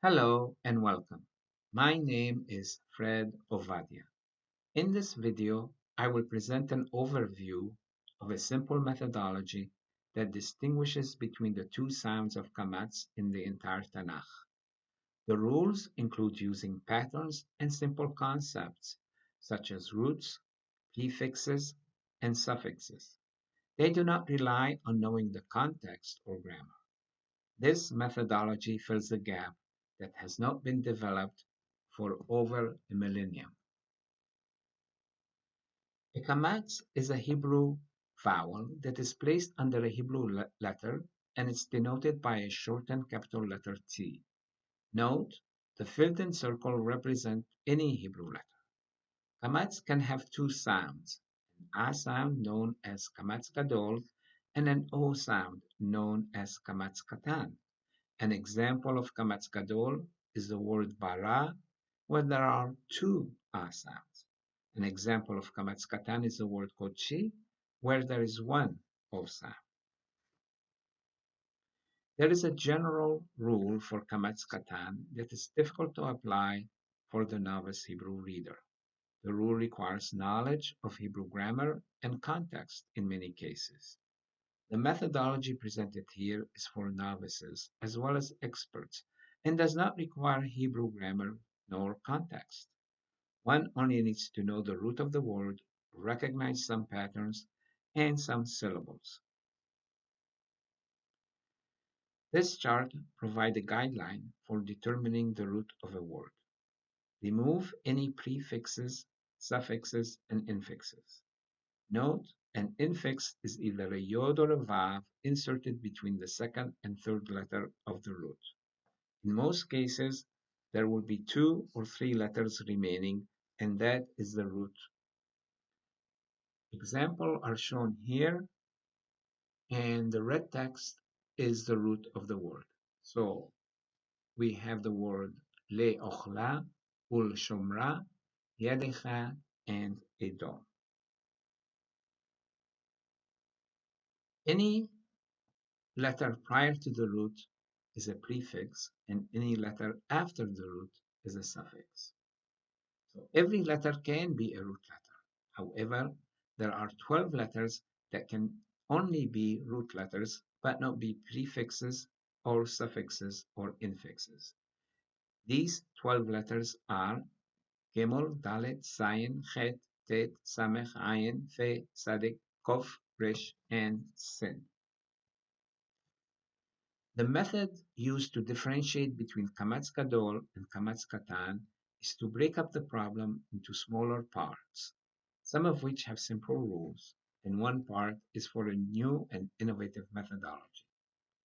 Hello and welcome. My name is Fred Ovadia. In this video, I will present an overview of a simple methodology that distinguishes between the two sounds of Kamatz in the entire Tanakh. The rules include using patterns and simple concepts such as roots, prefixes, and suffixes. They do not rely on knowing the context or grammar. This methodology fills a gap that has not been developed for over a millennium. A kamatz is a Hebrew vowel that is placed under a Hebrew letter and is denoted by a shortened capital letter T. Note, the filled-in circle represents any Hebrew letter. Kamatz can have two sounds, an A sound known as Kamatz Gadol and an O sound known as Kamatz Katan. An example of Kamatz Gadol is the word bara, where there are two A sounds. An example of Kamatz Katan is the word kodshi, where there is one O sound. There is a general rule for Kamatz Katan that is difficult to apply for the novice Hebrew reader. The rule requires knowledge of Hebrew grammar and context in many cases. The methodology presented here is for novices as well as experts and does not require Hebrew grammar nor context. One only needs to know the root of the word, recognize some patterns, and some syllables. This chart provides a guideline for determining the root of a word. Remove any prefixes, suffixes, and infixes. Note, an infix is either a yod or a vav inserted between the second and third letter of the root. In most cases, there will be two or three letters remaining, and that is the root. Examples are shown here, and the red text is the root of the word. So we have the word le'ochla, ul-shomra, yadecha, and edom. Any letter prior to the root is a prefix, and any letter after the root is a suffix. So every letter can be a root letter. However, there are 12 letters that can only be root letters, but not be prefixes or suffixes or infixes. These 12 letters are Gimel, Dalet, Zayin, Chet, Tet, Samech, Ayin, Fe, Sadik, Kof, Resh, and Sin. The method used to differentiate between Kamatz Gadol and Kamatz Katan is to break up the problem into smaller parts, some of which have simple rules, and one part is for a new and innovative methodology.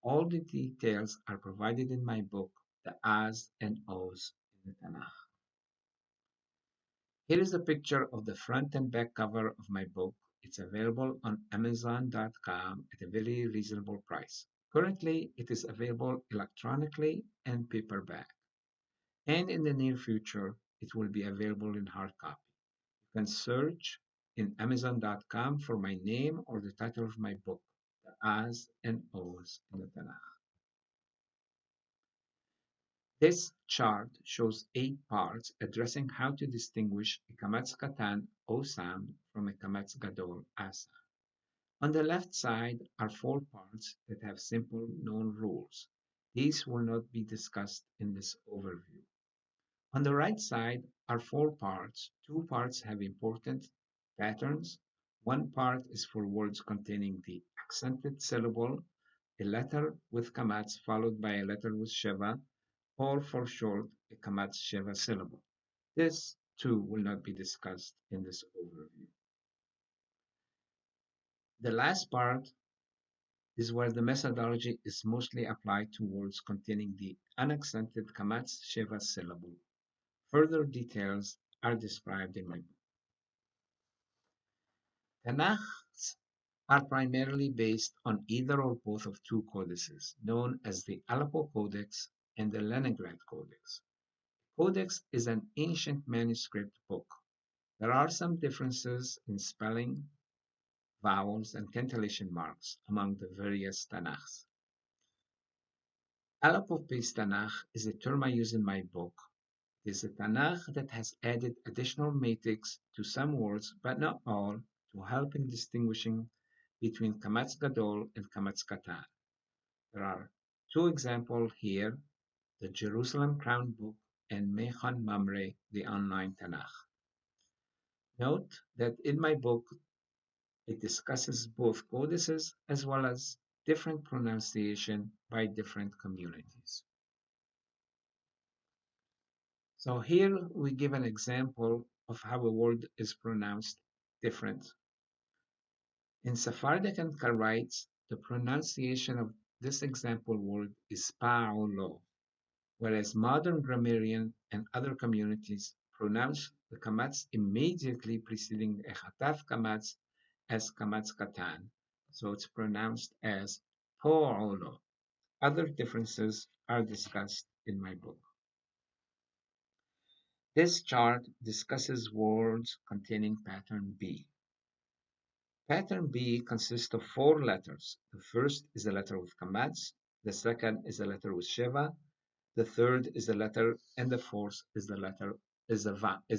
All the details are provided in my book, The As and Os in the Tanakh. Here is a picture of the front and back cover of my book. It's available on Amazon.com at a very reasonable price. Currently, it is available electronically and paperback, and in the near future, it will be available in hard copy. You can search in Amazon.com for my name or the title of my book, The As and Os in the Tanakh. This chart shows 8 parts addressing how to distinguish a Kamatz Katan O sound from a Kamatz Gadol A sound. On the left side are 4 parts that have simple known rules. These will not be discussed in this overview. On the right side are 4 parts. 2 parts have important patterns. One part is for words containing the accented syllable, a letter with Kamatz followed by a letter with Sheva, or for short, a Kamatz Sheva syllable. This, too, will not be discussed in this overview. The last part is where the methodology is mostly applied to words containing the unaccented Kamatz Sheva syllable. Further details are described in my book. Tanakhs are primarily based on either or both of two codices, known as the Aleppo Codex and the Leningrad Codex. Codex is an ancient manuscript book. There are some differences in spelling, vowels, and cantillation marks among the various Tanakhs. Alapopis Tanakh is a term I use in my book. It is a Tanakh that has added additional matrix to some words, but not all, to help in distinguishing between Kamatz Gadol and Kamatz Katan. There are two examples here: the Jerusalem Crown Book and Mechan Mamre, the online Tanakh. Note that in my book it discusses both codices as well as different pronunciation by different communities. So here we give an example of how a word is pronounced different. In Sephardic and Karaite, the pronunciation of this example word is Pa'olo, whereas modern grammarian and other communities pronounce the Kamatz immediately preceding the Echataf Kamatz as Kamatz Katan, so it's pronounced as Po'olo. Other differences are discussed in my book. This chart discusses words containing pattern B. Pattern B consists of four letters. The first is a letter with Kamatz, the second is a letter with Sheva, the third is a letter, and the fourth is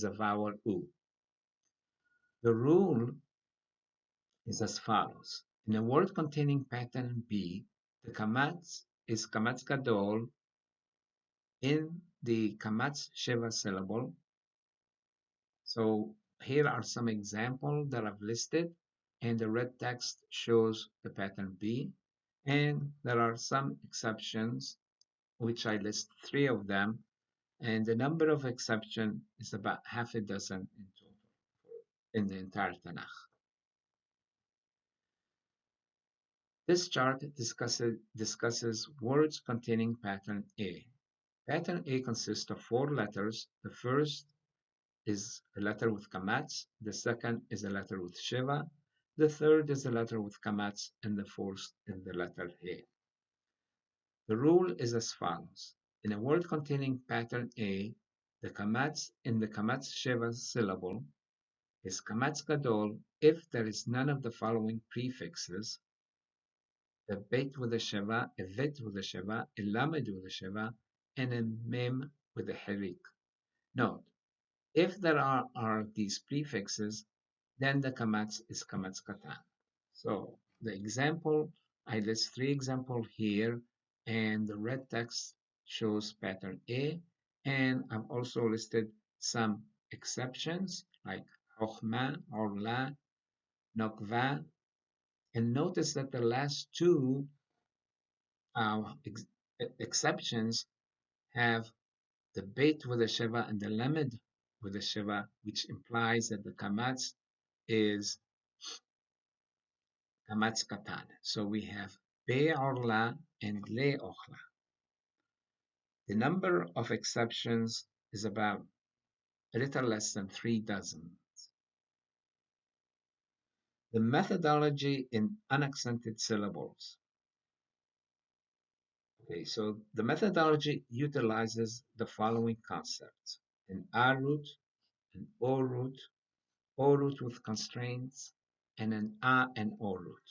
a vowel U. The rule is as follows. In a word containing pattern B, the Kamatz is Kamatz Gadol in the Kamatz Sheva syllable. So here are some examples that I've listed, and the red text shows the pattern B. And there are some exceptions, which I list three of them, and the number of exceptions is about half a dozen in total in the entire Tanakh. This chart discusses words containing pattern A. Pattern A consists of four letters. The first is a letter with Kamatz, the second is a letter with Sheva, the third is a letter with Kamatz, and the fourth is the letter He. The rule is as follows. In a word containing pattern A, the Kamatz in the Kamatz Sheva syllable is Kamatz Gadol if there is none of the following prefixes: a bet with a Sheva, a vet with a Sheva, a lamed with a Sheva, and a mem with a herik. Note, if there are these prefixes, then the Kamatz is Kamatz Katan. So the example, I list three examples here, and the red text shows pattern A, and I've also listed some exceptions like Chochma, Orla, Nokva, and notice that the last two exceptions have the Beit with a Sheva and the Lamed with a Sheva, which implies that the Kamatz is Kamatz Katan. So we have Be Orla and Le Ochla. The number of exceptions is about a little less than 3 dozen. The methodology in unaccented syllables. Okay, so the methodology utilizes the following concepts: an A root, an O root with constraints, and an A and O root.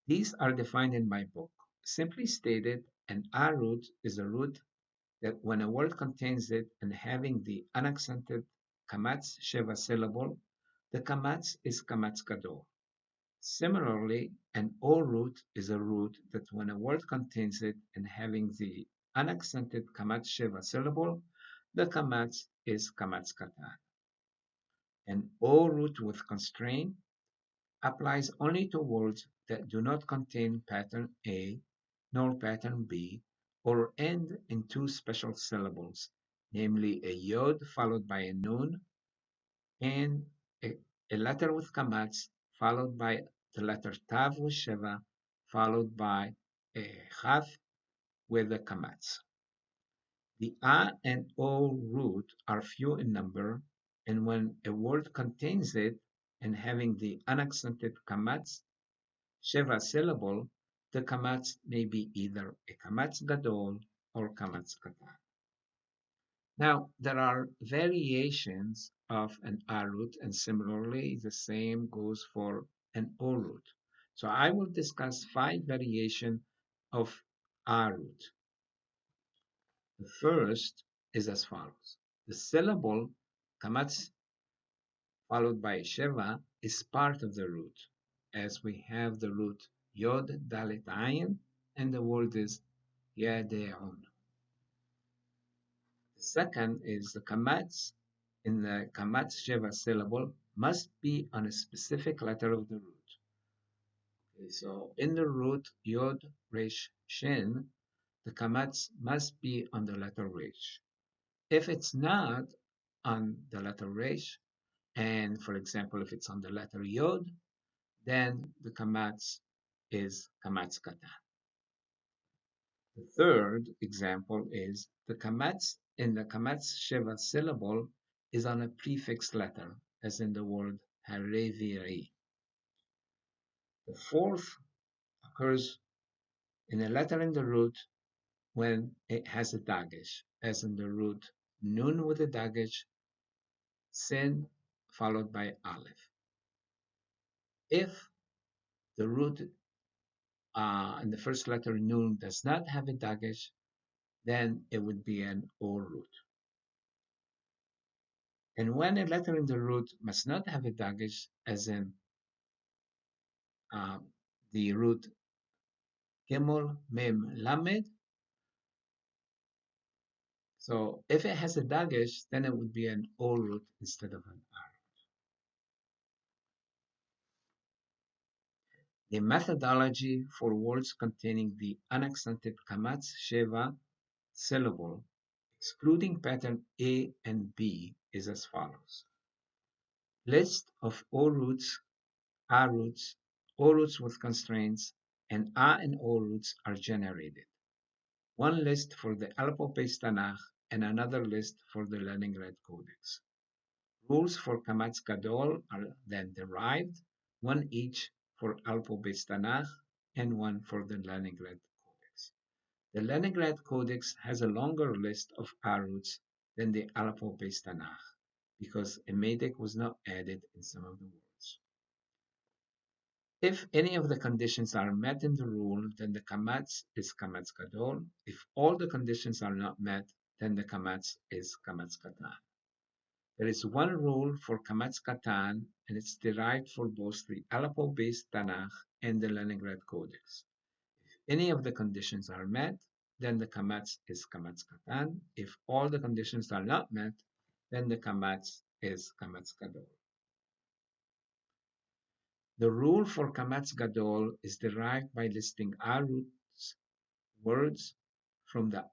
These are defined in my book. Simply stated, an A root is a root that when a word contains it and having the unaccented Kamatz Sheva syllable, the Kamatz is Kamatz Gadol. Similarly, an O root is a root that when a word contains it and having the unaccented Kamatz Sheva syllable, the Kamatz is Kamatz Katan. An O root with constraint applies only to words that do not contain pattern A nor pattern B or end in two special syllables, namely a yod followed by a nun and a letter with kamatz followed by the letter tav with sheva followed by a chaf with a kamatz. The a and o root are few in number, and when a word contains it and having the unaccented kamatz Sheva syllable, the Kamatz may be either a Kamatz Gadol or Kamatz Katan. Now, there are variations of an A root, and similarly, the same goes for an O root. So I will discuss 5 variations of A root. The first is as follows. The syllable Kamatz followed by Sheva is part of the root, as we have the root Yod Dalet Ayin, and the word is Yade'un. The second is the Kamatz in the Kamatz Sheva syllable must be on a specific letter of the root. Okay, so in the root Yod Resh Shin, the Kamatz must be on the letter Resh. If it's not on the letter Resh, and for example, if it's on the letter Yod, then the Kamatz is Kamatz Katan. The third example is the Kamatz in the Kamatz Sheva syllable is on a prefix letter, as in the word Hareviri. The fourth occurs in a letter in the root when it has a dagesh, as in the root Nun with a dagesh, Sin followed by Aleph. If the root and the first letter Nun does not have a dagesh, then it would be an O root. And when a letter in the root must not have a dagesh, as in uh, the root Gimel Mem Lamed, so if it has a dagesh, then it would be an O root instead of an R. The methodology for words containing the unaccented Kamatz Sheva syllable, excluding pattern A and B, is as follows. List of O roots, A roots, O roots with constraints, and A and O roots are generated. One list for the Aleppo-based Tanakh and another list for the Leningrad Codex. Rules for Kamatz Gadol are then derived, one each for Aleppo-based Tanakh and one for the Leningrad Codex. The Leningrad Codex has a longer list of A roots than the Aleppo-based Tanakh, because a Medek was not added in some of the words. If any of the conditions are met in the rule, then the Kamatz is Kamatz Gadol. If all the conditions are not met, then the Kamatz is Kamatz Katan. There is one rule for Kamatz Katan, and it's derived for both the Aleppo-based Tanakh and the Leningrad Codex. If any of the conditions are met, then the Kamatz is Kamatz Katan. If all the conditions are not met, then the Kamatz is Kamatz Gadol. The rule for Kamatz Gadol is derived by listing A roots words from the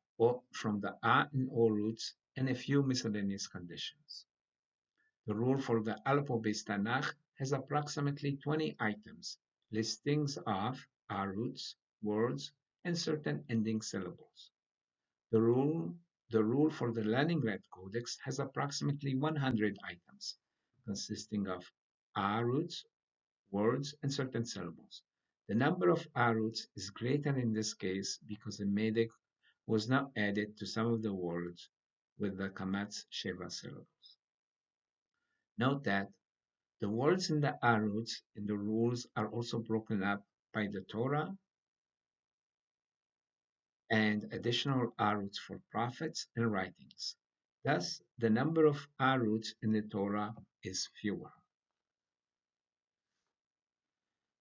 A and O roots and a few miscellaneous conditions. The rule for the Aleppo-based Tanakh has approximately 20 items, listings of A roots, words, and certain ending syllables. The rule for the Leningrad Codex has approximately 100 items, consisting of A roots, words, and certain syllables. The number of A roots is greater in this case because the Medek was not added to some of the words with the Kamatz Sheva syllables. Note that the words in the A roots in the rules are also broken up by the Torah and additional A roots for prophets and writings. Thus, the number of A roots in the Torah is fewer.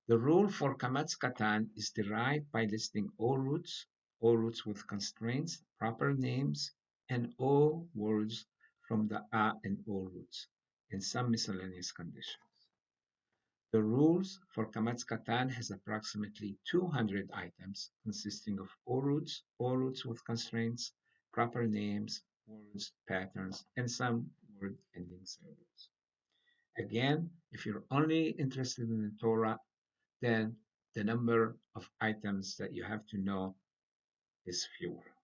The rule for Kamatz Katan is derived by listing O roots with constraints, proper names, and O words from the A and O roots, and some miscellaneous conditions. The rules for Kamatz Katan has approximately 200 items consisting of O roots with constraints, proper names, words, patterns, and some word ending syllables. Again, if you're only interested in the Torah, then the number of items that you have to know is fewer.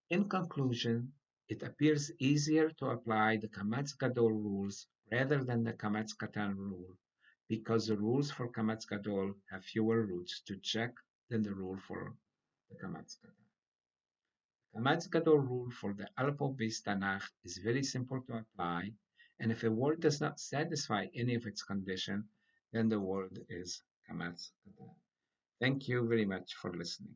In conclusion, it appears easier to apply the Kamatz Gadol rules rather than the Kamatz Katan rule, because the rules for Kamatz Gadol have fewer roots to check than the rule for the Kamatz Katan. The Kamatz Gadol rule for the Aleppo-based Tanakh is very simple to apply, and if a word does not satisfy any of its conditions, then the word is Kamatz Katan. Thank you very much for listening.